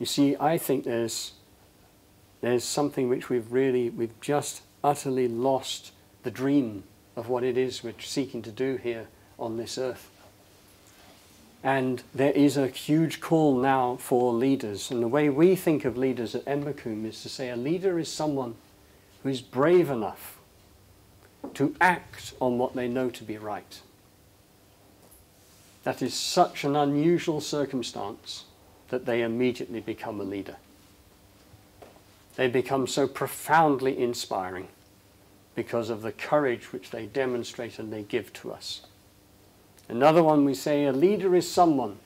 You see, I think there's something which we've just utterly lost the dream of what it is we're seeking to do here on this earth. And there is a huge call now for leaders. And the way we think of leaders at Embacombe is to say a leader is someone who is brave enough to act on what they know to be right. That is such an unusual circumstance that they immediately become a leader. They become so profoundly inspiring because of the courage which they demonstrate and they give to us. Another one, we say a leader is someone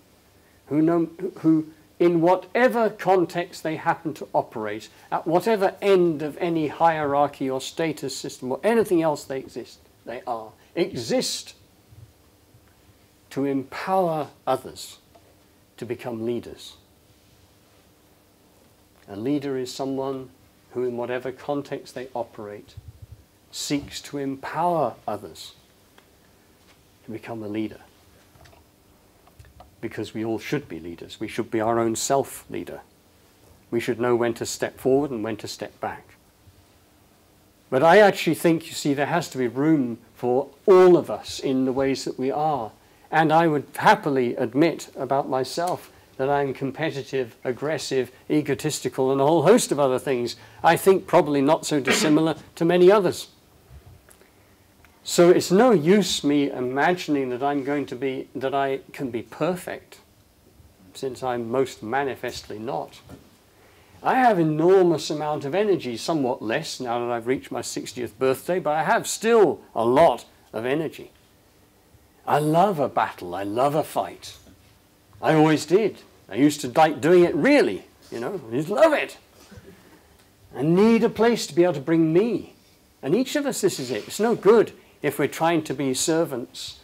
who in whatever context they happen to operate, at whatever end of any hierarchy or status system or anything else they exist to empower others to become leaders. A leader is someone who, in whatever context they operate, seeks to empower others to become a leader. Because we all should be leaders. We should be our own self-leader. We should know when to step forward and when to step back. But I actually think, you see, there has to be room for all of us in the ways that we are. And I would happily admit about myself that I'm competitive, aggressive, egotistical, and a whole host of other things. I think probably not so dissimilar to many others. So it's no use me imagining that I can be perfect, since I'm most manifestly not. I have enormous amount of energy, somewhat less now that I've reached my 60th birthday, but I have still a lot of energy. I love a battle, I love a fight. I always did. I used to like doing it really, you know, I just love it. I need a place to be able to bring me. And each of us, this is it. It's no good if we're trying to be servants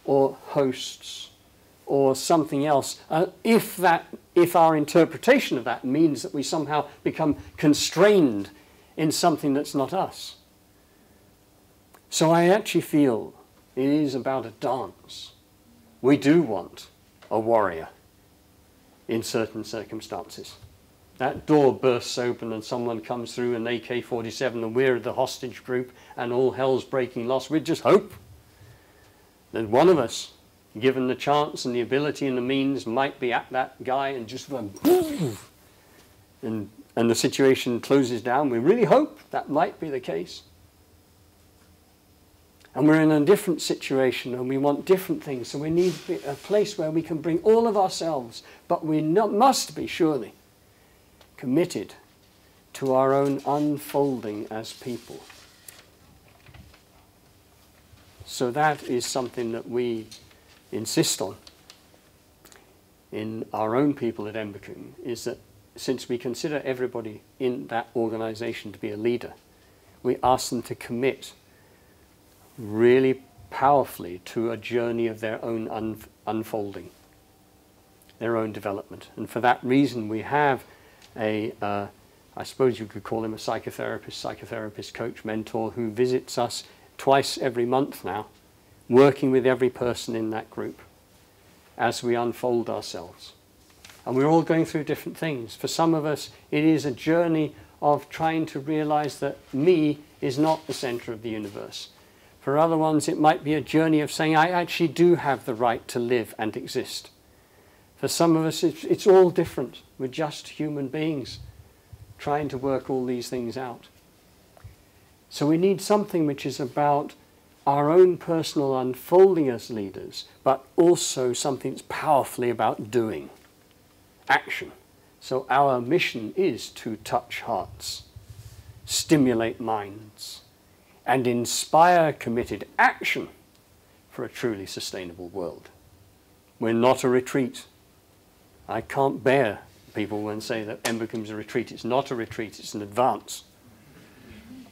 or hosts or something else, if our interpretation of that means that we somehow become constrained in something that's not us. So I actually feel it is about a dance. We do want a warrior in certain circumstances. That door bursts open and someone comes through an AK-47 and we're the hostage group and all hell's breaking loose. We'd just hope that one of us, given the chance and the ability and the means, might be at that guy and just and the situation closes down. We really hope that might be the case. And we're in a different situation and we want different things. So we need a place where we can bring all of ourselves, but we must be surely committed to our own unfolding as people. So that is something that we insist on in our own people at Embacombe, is that since we consider everybody in that organisation to be a leader, we ask them to commit really powerfully to a journey of their own unfolding, their own development. And for that reason we have I suppose you could call him a psychotherapist, coach, mentor, who visits us twice every month now, working with every person in that group as we unfold ourselves. And we're all going through different things. For some of us, it is a journey of trying to realize that me is not the center of the universe. For other ones, it might be a journey of saying, I actually do have the right to live and exist. For some of us, it's all different. We're just human beings trying to work all these things out. So we need something which is about our own personal unfolding as leaders, but also something that's powerfully about doing, action. So our mission is to touch hearts, stimulate minds, and inspire committed action for a truly sustainable world. We're not a retreat. I can't bear people when say that Embacombe's a retreat. It's not a retreat, it's an advance.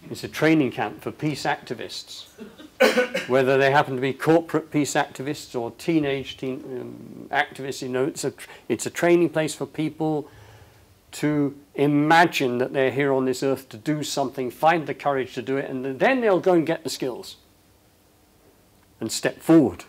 It's a training camp for peace activists, whether they happen to be corporate peace activists or teenage activists. You know, it's a training place for people to imagine that they're here on this earth to do something, find the courage to do it, and then they'll go and get the skills and step forward